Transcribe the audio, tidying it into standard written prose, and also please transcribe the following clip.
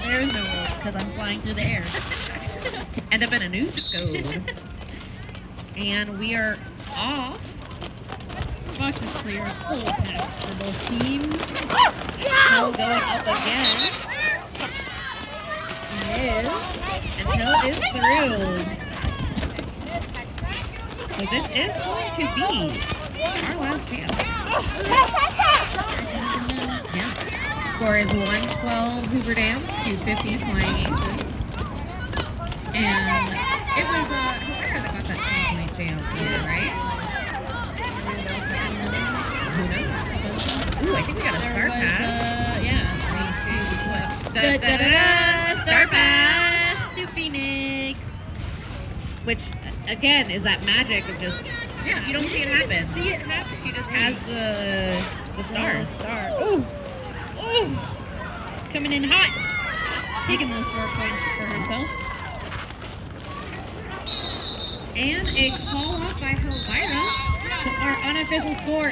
There's no rope because I'm flying through the air. End up in a new code. And we are off. Box is clear. Full packs for both teams. Hill going up again. It is. And Hill is through. So this is going to be our last chance. Yeah. Score is 112 Hoover Dams, 250 Flying Aces. And it was Hoover that got that 10-point jam, right? Who knows? Ooh, I think we got a star pass. Yeah. Star pass to Phoenix. Which, again, is that magic of just, you don't see it happen. See it happen. She just has the stars. Ooh. Ooh. Coming in hot. Taking those 4 points for herself. And a call off by Helvira. So our unofficial score